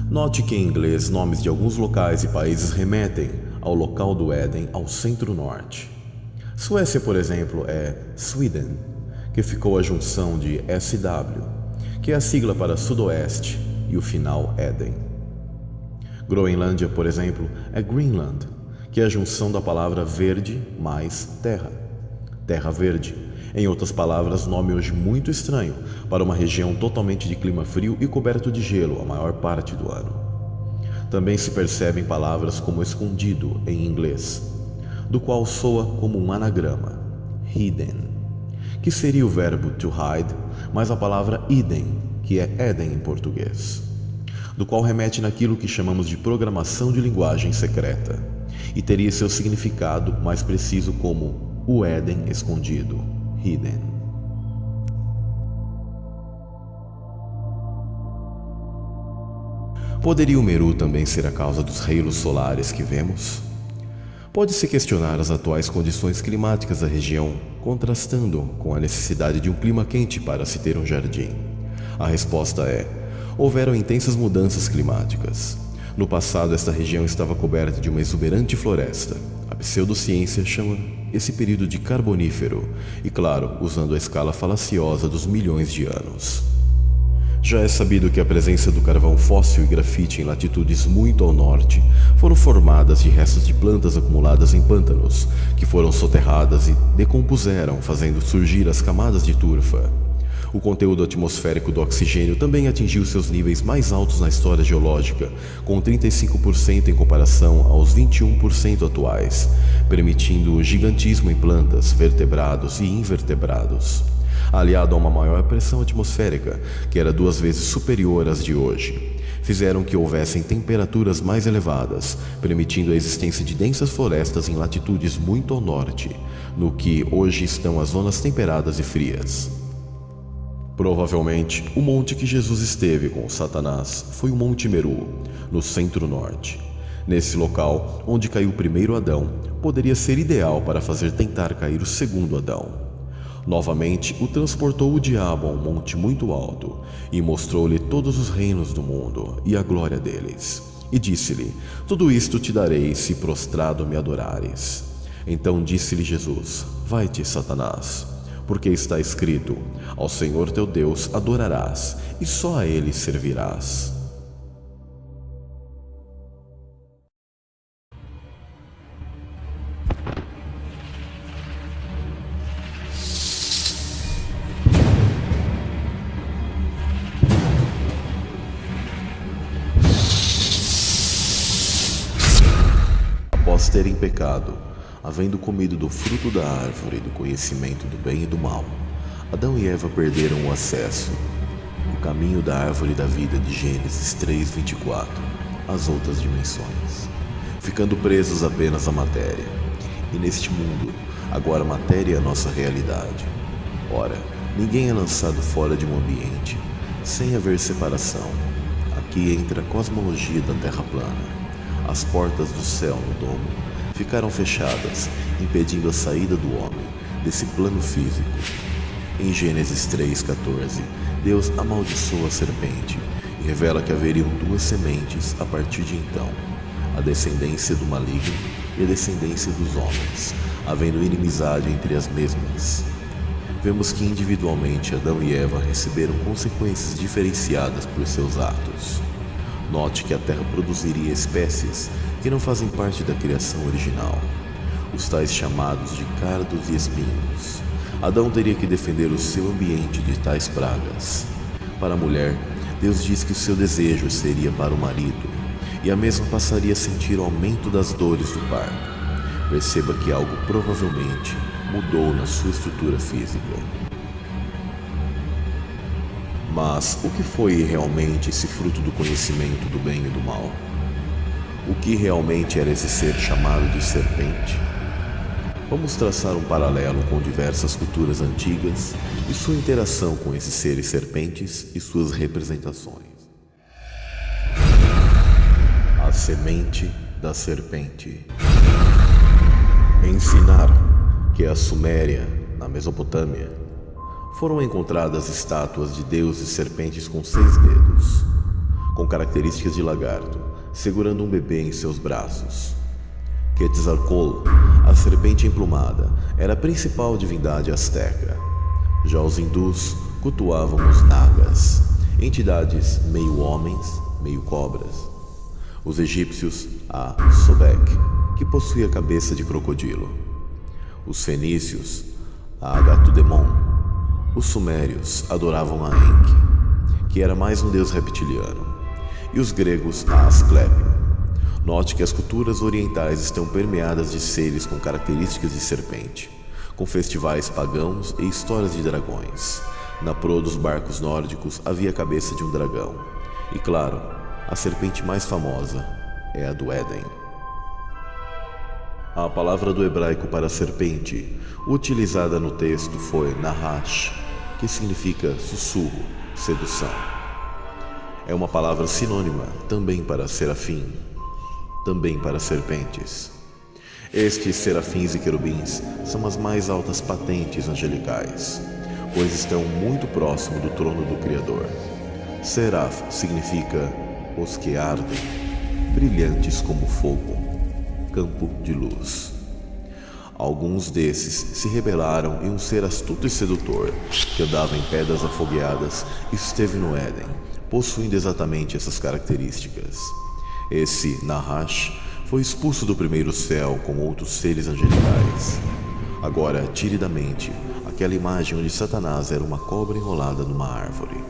Note que em inglês nomes de alguns locais e países remetem ao local do Éden ao centro-norte. Suécia, por exemplo, é Sweden, que ficou a junção de SW, que é a sigla para sudoeste, e o final Éden. Groenlândia, por exemplo, é Greenland, que é a junção da palavra verde mais terra, terra verde. Em outras palavras, nome hoje muito estranho para uma região totalmente de clima frio e coberto de gelo a maior parte do ano. Também se percebem palavras como escondido em inglês, do qual soa como um anagrama, hidden, que seria o verbo to hide, mais a palavra Eden, que é Éden em português, do qual remete naquilo que chamamos de programação de linguagem secreta, e teria seu significado mais preciso como o Éden escondido, hidden. Poderia o Meru também ser a causa dos reinos solares que vemos? Pode-se questionar as atuais condições climáticas da região, contrastando com a necessidade de um clima quente para se ter um jardim. A resposta é: houveram intensas mudanças climáticas. No passado, esta região estava coberta de uma exuberante floresta. A pseudociência chama esse período de Carbonífero, e claro, usando a escala falaciosa dos milhões de anos. Já é sabido que a presença do carvão fóssil e grafite em latitudes muito ao norte foram formadas de restos de plantas acumuladas em pântanos, que foram soterradas e decompuseram, fazendo surgir as camadas de turfa. O conteúdo atmosférico do oxigênio também atingiu seus níveis mais altos na história geológica, com 35% em comparação aos 21% atuais, permitindo o gigantismo em plantas, vertebrados e invertebrados. Aliado a uma maior pressão atmosférica, que era 2 vezes superior às de hoje, fizeram que houvessem temperaturas mais elevadas, permitindo a existência de densas florestas em latitudes muito ao norte, no que hoje estão as zonas temperadas e frias. Provavelmente, o monte que Jesus esteve com Satanás foi o Monte Meru, no centro-norte. Nesse local, onde caiu o primeiro Adão, poderia ser ideal para fazer tentar cair o segundo Adão. Novamente, o transportou o diabo a um monte muito alto, e mostrou-lhe todos os reinos do mundo e a glória deles. E disse-lhe: tudo isto te darei se prostrado me adorares. Então disse-lhe Jesus: vai-te, Satanás, porque está escrito: ao Senhor teu Deus adorarás, e só a Ele servirás. Após terem pecado, havendo comido do fruto da árvore do conhecimento do bem e do mal, Adão e Eva perderam o acesso, o caminho da árvore da vida de Gênesis 3:24, às outras dimensões, ficando presos apenas à matéria. E neste mundo, agora a matéria é a nossa realidade. Ora, ninguém é lançado fora de um ambiente, sem haver separação. Aqui entra a cosmologia da Terra plana. As portas do céu no domo ficaram fechadas, impedindo a saída do homem desse plano físico. Em Gênesis 3:14, Deus amaldiçoa a serpente e revela que haveriam 2 sementes a partir de então, a descendência do maligno e a descendência dos homens, havendo inimizade entre as mesmas. Vemos que individualmente Adão e Eva receberam consequências diferenciadas por seus atos. Note que a Terra produziria espécies que não fazem parte da criação original, os tais chamados de cardos e espinhos. Adão teria que defender o seu ambiente de tais pragas. Para a mulher, Deus diz que o seu desejo seria para o marido, e a mesma passaria a sentir o aumento das dores do parto. Perceba que algo provavelmente mudou na sua estrutura física. Mas o que foi realmente esse fruto do conhecimento do bem e do mal? O que realmente era esse ser chamado de serpente? Vamos traçar um paralelo com diversas culturas antigas e sua interação com esses seres serpentes e suas representações. A semente da serpente. Em Sinar, que é a Suméria, na Mesopotâmia, foram encontradas estátuas de deuses serpentes com 6 dedos, com características de lagarto, segurando um bebê em seus braços. Quetzalcóatl, a serpente emplumada, era a principal divindade asteca. Já os hindus cultuavam os nagas, entidades meio homens, meio cobras. Os egípcios, a Sobek, que possuía a cabeça de crocodilo. Os fenícios, a Agatudemon. Os sumérios adoravam a Enki, que era mais um deus reptiliano, e os gregos a Asclépio. Note que as culturas orientais estão permeadas de seres com características de serpente, com festivais pagãos e histórias de dragões. Na proa dos barcos nórdicos havia a cabeça de um dragão, e claro, a serpente mais famosa é a do Éden. A palavra do hebraico para serpente, utilizada no texto, foi nahash, que significa sussurro, sedução. É uma palavra sinônima também para serafim, também para serpentes. Estes serafins e querubins são as mais altas patentes angelicais, pois estão muito próximo do trono do Criador. Seraf significa os que ardem, brilhantes como fogo, campo de luz. Alguns desses se rebelaram e um ser astuto e sedutor, que andava em pedras afogueadas, esteve no Éden, possuindo exatamente essas características. Esse Nahash foi expulso do primeiro céu com outros seres angelicais. Agora, tire da mente aquela imagem onde Satanás era uma cobra enrolada numa árvore.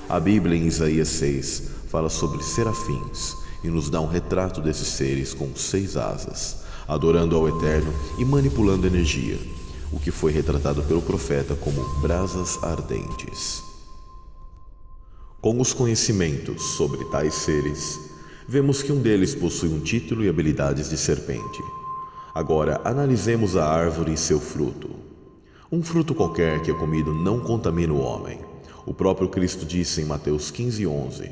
A Bíblia, em Isaías 6, fala sobre serafins e nos dá um retrato desses seres com 6 asas, adorando ao Eterno e manipulando energia, o que foi retratado pelo profeta como brasas ardentes. Com os conhecimentos sobre tais seres, vemos que um deles possui um título e habilidades de serpente. Agora, analisemos a árvore e seu fruto. Um fruto qualquer que é comido não contamina o homem. O próprio Cristo disse em Mateus 15:11: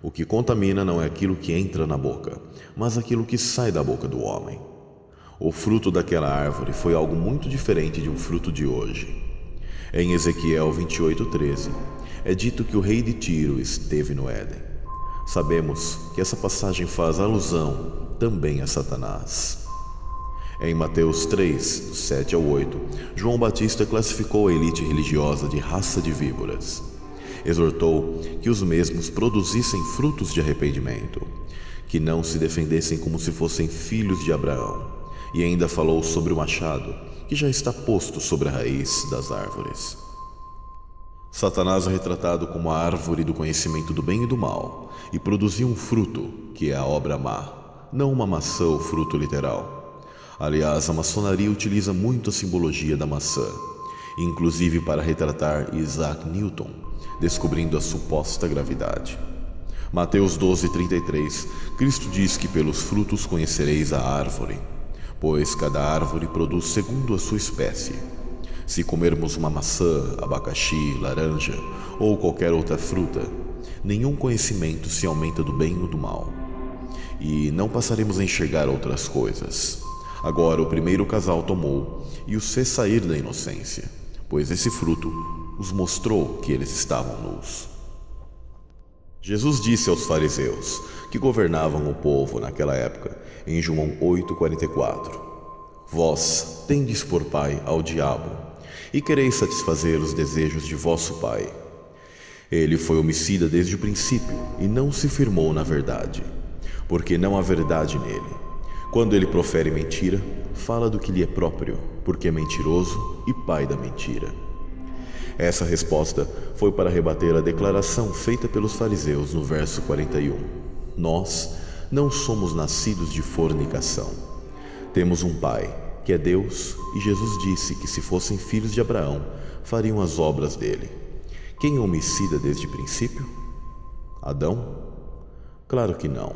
o que contamina não é aquilo que entra na boca, mas aquilo que sai da boca do homem. O fruto daquela árvore foi algo muito diferente de um fruto de hoje. Em Ezequiel 28:13, é dito que o rei de Tiro esteve no Éden. Sabemos que essa passagem faz alusão também a Satanás. Em Mateus 3, do 7 ao 8, João Batista classificou a elite religiosa de raça de víboras. Exortou que os mesmos produzissem frutos de arrependimento, que não se defendessem como se fossem filhos de Abraão, e ainda falou sobre o machado, que já está posto sobre a raiz das árvores. Satanás é retratado como a árvore do conhecimento do bem e do mal, e produziu um fruto, que é a obra má, não uma maçã ou fruto literal. Aliás, a maçonaria utiliza muito a simbologia da maçã, inclusive para retratar Isaac Newton, descobrindo a suposta gravidade. Mateus 12:33, Cristo diz que pelos frutos conhecereis a árvore, pois cada árvore produz segundo a sua espécie. Se comermos uma maçã, abacaxi, laranja ou qualquer outra fruta, nenhum conhecimento se aumenta do bem ou do mal, e não passaremos a enxergar outras coisas. Agora o primeiro casal tomou e os fez sair da inocência, pois esse fruto os mostrou que eles estavam nus. Jesus disse aos fariseus, que governavam o povo naquela época, em João 8:44, vós tendes por pai ao diabo, e quereis satisfazer os desejos de vosso pai. Ele foi homicida desde o princípio, e não se firmou na verdade, porque não há verdade nele. Quando ele profere mentira, fala do que lhe é próprio, porque é mentiroso e pai da mentira. Essa resposta foi para rebater a declaração feita pelos fariseus no verso 41. Nós não somos nascidos de fornicação. Temos um pai, que é Deus, e Jesus disse que se fossem filhos de Abraão, fariam as obras dele. Quem é homicida desde o princípio? Adão? Claro que não.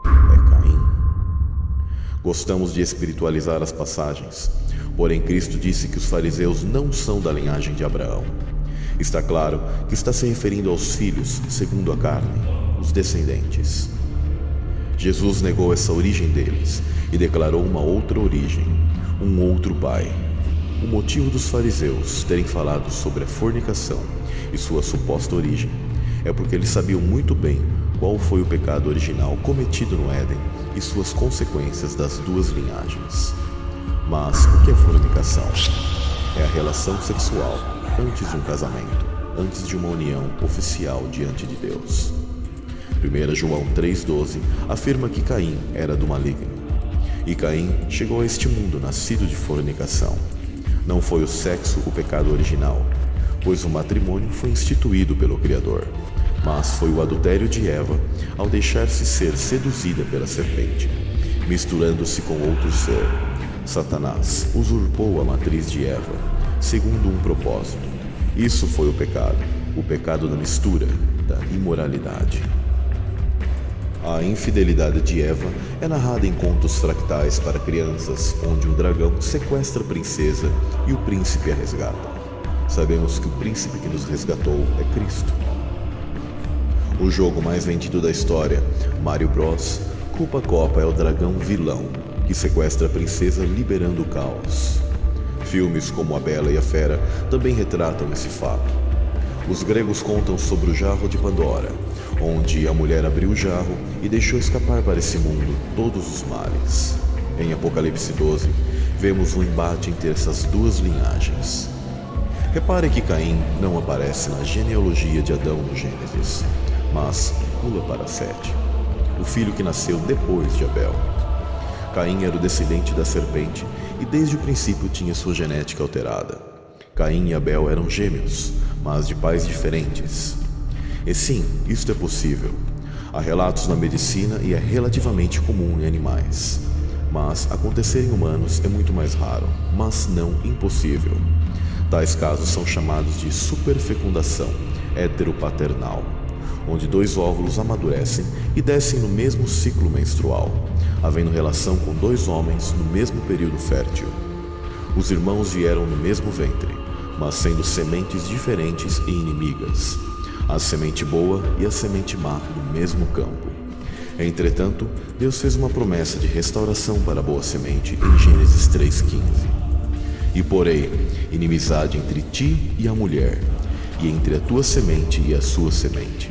É Caim. Gostamos de espiritualizar as passagens, porém Cristo disse que os fariseus não são da linhagem de Abraão. Está claro que está se referindo aos filhos, segundo a carne, os descendentes. Jesus negou essa origem deles e declarou uma outra origem, um outro pai. O motivo dos fariseus terem falado sobre a fornicação e sua suposta origem é porque eles sabiam muito bem qual foi o pecado original cometido no Éden e suas consequências das duas linhagens. Mas o que é fornicação? É a relação sexual antes de um casamento, antes de uma união oficial diante de Deus. 1 João 3,12 afirma que Caim era do maligno. E Caim chegou a este mundo nascido de fornicação. Não foi o sexo o pecado original, pois o matrimônio foi instituído pelo Criador, mas foi o adultério de Eva ao deixar-se ser seduzida pela serpente, misturando-se com outro ser. Satanás usurpou a matriz de Eva, segundo um propósito. Isso foi o pecado da mistura, da imoralidade. A infidelidade de Eva é narrada em contos fractais para crianças, onde um dragão sequestra a princesa e o príncipe a resgata. Sabemos que o príncipe que nos resgatou é Cristo. O jogo mais vendido da história, Mario Bros, Culpa Copa é o dragão vilão, que sequestra a princesa liberando o caos. Filmes como A Bela e a Fera também retratam esse fato. Os gregos contam sobre o jarro de Pandora, onde a mulher abriu o jarro e deixou escapar para esse mundo todos os males. Em Apocalipse 12, vemos um embate entre essas duas linhagens. Repare que Caim não aparece na genealogia de Adão no Gênesis, mas pula para Sete, o filho que nasceu depois de Abel. Caim era o descendente da serpente e desde o princípio tinha sua genética alterada. Caim e Abel eram gêmeos, mas de pais diferentes. E sim, isto é possível. Há relatos na medicina e é relativamente comum em animais. Mas acontecer em humanos é muito mais raro, mas não impossível. Tais casos são chamados de superfecundação heteropaternal, onde dois óvulos amadurecem e descem no mesmo ciclo menstrual, havendo relação com dois homens no mesmo período fértil. Os irmãos vieram no mesmo ventre, mas sendo sementes diferentes e inimigas, a semente boa e a semente má no mesmo campo. Entretanto, Deus fez uma promessa de restauração para a boa semente em Gênesis 3,15. E porém, inimizade entre ti e a mulher, e entre a tua semente e a sua semente.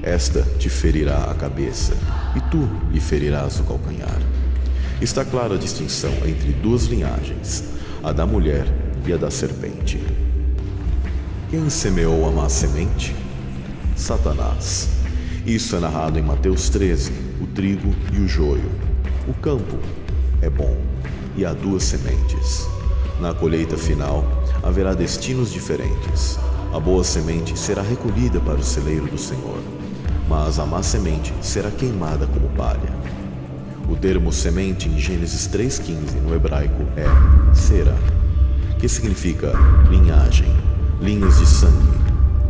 Esta te ferirá a cabeça, e tu lhe ferirás o calcanhar. Está clara a distinção entre duas linhagens, a da mulher e a da serpente. Quem semeou a má semente? Satanás. Isso é narrado em Mateus 13, o trigo e o joio. O campo é bom, e há duas sementes. Na colheita final, haverá destinos diferentes. A boa semente será recolhida para o celeiro do Senhor, mas a má semente será queimada como palha. O termo semente em Gênesis 3,15 no hebraico é será, que significa linhagem, linhas de sangue,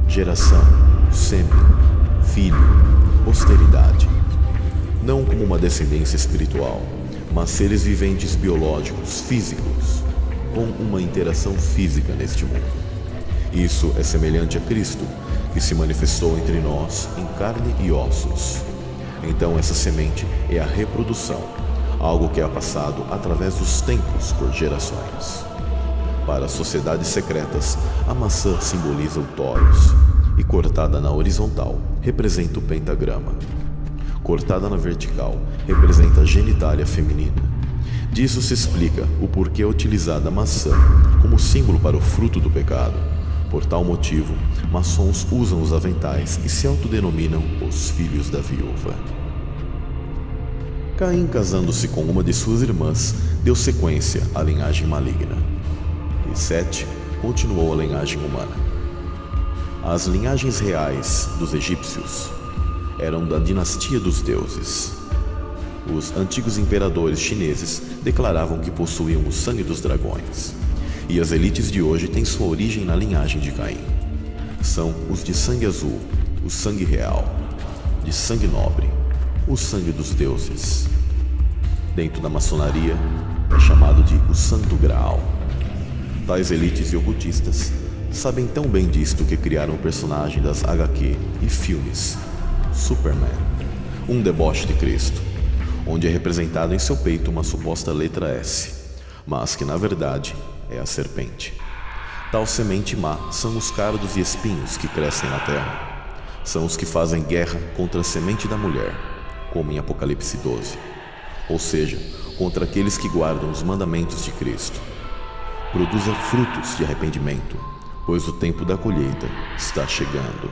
geração, sêmen, filho, posteridade. Não como uma descendência espiritual, mas seres viventes biológicos, físicos, com uma interação física neste mundo. Isso é semelhante a Cristo, que se manifestou entre nós em carne e ossos. Então essa semente é a reprodução, algo que é passado através dos tempos por gerações. Para as sociedades secretas, a maçã simboliza o Taurus, e cortada na horizontal representa o pentagrama. Cortada na vertical representa a genitália feminina. Disso se explica o porquê é utilizada a maçã como símbolo para o fruto do pecado. Por tal motivo, maçons usam os aventais e se autodenominam os filhos da viúva. Caim, casando-se com uma de suas irmãs, deu sequência à linhagem maligna. E Sete continuou a linhagem humana. As linhagens reais dos egípcios eram da dinastia dos deuses. Os antigos imperadores chineses declaravam que possuíam o sangue dos dragões, e as elites de hoje têm sua origem na linhagem de Caim. São os de sangue azul, o sangue real, de sangue nobre, o sangue dos deuses. Dentro da maçonaria, é chamado de o Santo Graal. Tais elites e ocultistas sabem tão bem disto que criaram o personagem das HQ e filmes, Superman, um deboche de Cristo, onde é representado em seu peito uma suposta letra S, mas que na verdade é a serpente. Tal semente má são os cardos e espinhos que crescem na terra. São os que fazem guerra contra a semente da mulher, como em Apocalipse 12, ou seja, contra aqueles que guardam os mandamentos de Cristo. Produza frutos de arrependimento, pois o tempo da colheita está chegando.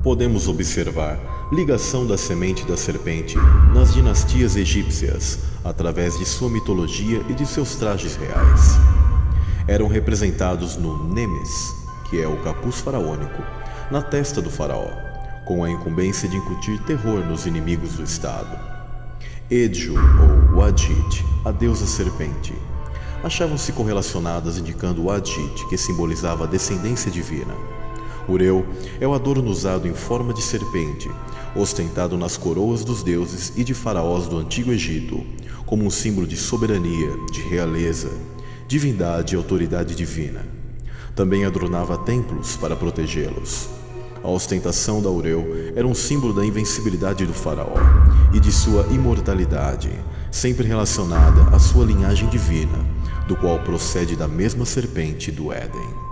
Podemos observar ligação da semente da serpente nas dinastias egípcias, através de sua mitologia e de seus trajes reais. Eram representados no Nemes, que é o capuz faraônico, na testa do faraó, com a incumbência de incutir terror nos inimigos do Estado. Edju, ou Wadjid, a deusa serpente, achavam-se correlacionadas indicando o Wadjid, que simbolizava a descendência divina. Ureu é o adorno usado em forma de serpente, ostentado nas coroas dos deuses e de faraós do Antigo Egito, como um símbolo de soberania, de realeza, divindade e autoridade divina. Também adornava templos para protegê-los. A ostentação da Ureu era um símbolo da invencibilidade do faraó e de sua imortalidade, sempre relacionada à sua linhagem divina, do qual procede da mesma serpente do Éden.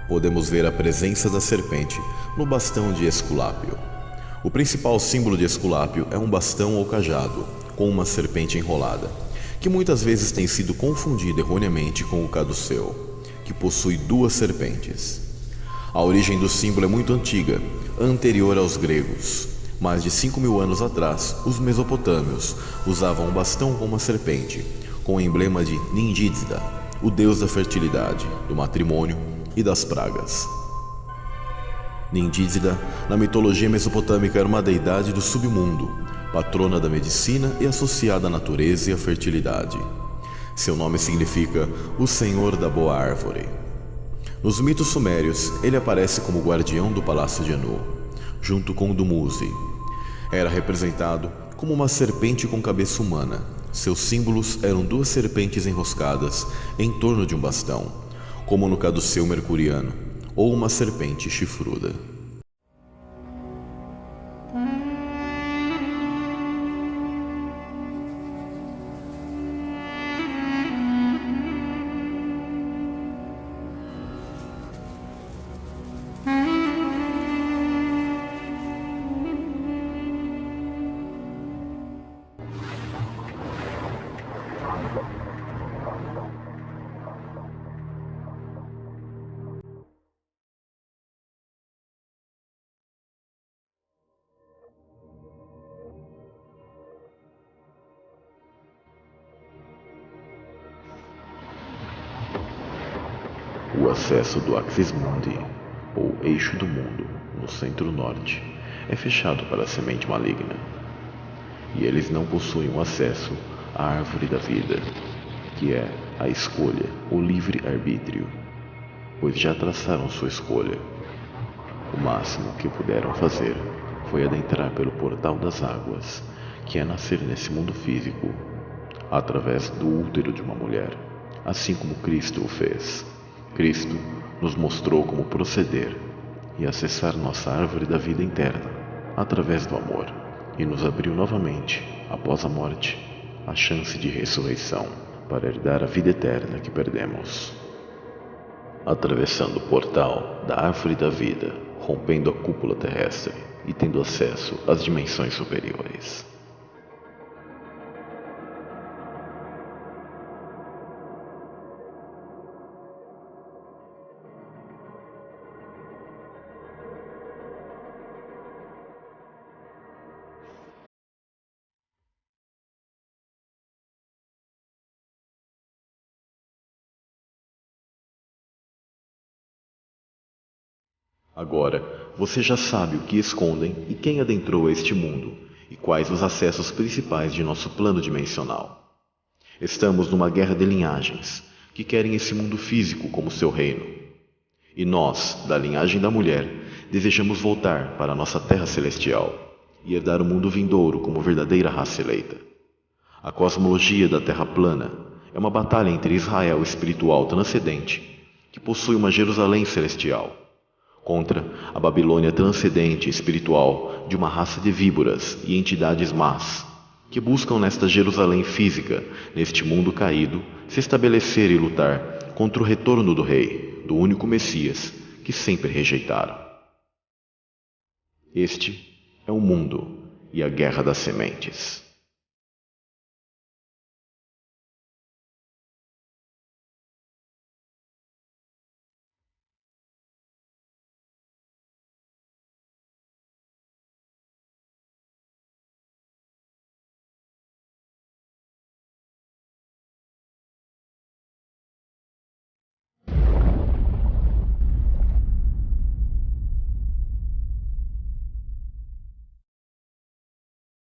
Podemos ver a presença da serpente no bastão de Esculápio. O principal símbolo de Esculápio é um bastão ou cajado, com uma serpente enrolada, que muitas vezes tem sido confundido erroneamente com o caduceu, que possui duas serpentes. A origem do símbolo é muito antiga, anterior aos gregos. Mais de 5.000 anos atrás, os mesopotâmios usavam um bastão com uma serpente, com o emblema de Nindidzida, o deus da fertilidade, do matrimônio e das pragas. Nindidzida, na mitologia mesopotâmica, era uma deidade do submundo, patrona da medicina e associada à natureza e à fertilidade. Seu nome significa o Senhor da Boa Árvore. Nos mitos sumérios, ele aparece como guardião do palácio de Anu, junto com Dumuzi. Era representado como uma serpente com cabeça humana. Seus símbolos eram duas serpentes enroscadas em torno de um bastão, como no caduceu mercuriano, ou uma serpente chifruda. O acesso do Axis Mundi, ou Eixo do Mundo, no centro-norte, é fechado para a semente maligna. E eles não possuem o acesso à árvore da vida, que é a escolha, o livre-arbítrio, pois já traçaram sua escolha. O máximo que puderam fazer foi adentrar pelo portal das águas, que é nascer nesse mundo físico, através do útero de uma mulher, assim como Cristo o fez. Cristo nos mostrou como proceder e acessar nossa árvore da vida interna através do amor, e nos abriu novamente, após a morte, a chance de ressurreição para herdar a vida eterna que perdemos. Atravessando o portal da árvore da vida, rompendo a cúpula terrestre e tendo acesso às dimensões superiores. Agora, você já sabe o que escondem e quem adentrou este mundo, e quais os acessos principais de nosso plano dimensional. Estamos numa guerra de linhagens, que querem esse mundo físico como seu reino. E nós, da linhagem da mulher, desejamos voltar para a nossa terra celestial e herdar o mundo vindouro como verdadeira raça eleita. A cosmologia da Terra plana é uma batalha entre Israel espiritual transcendente, que possui uma Jerusalém celestial, contra a Babilônia transcendente espiritual de uma raça de víboras e entidades más, que buscam nesta Jerusalém física, neste mundo caído, se estabelecer e lutar contra o retorno do Rei, do único Messias, que sempre rejeitaram. Este é o mundo e a guerra das sementes.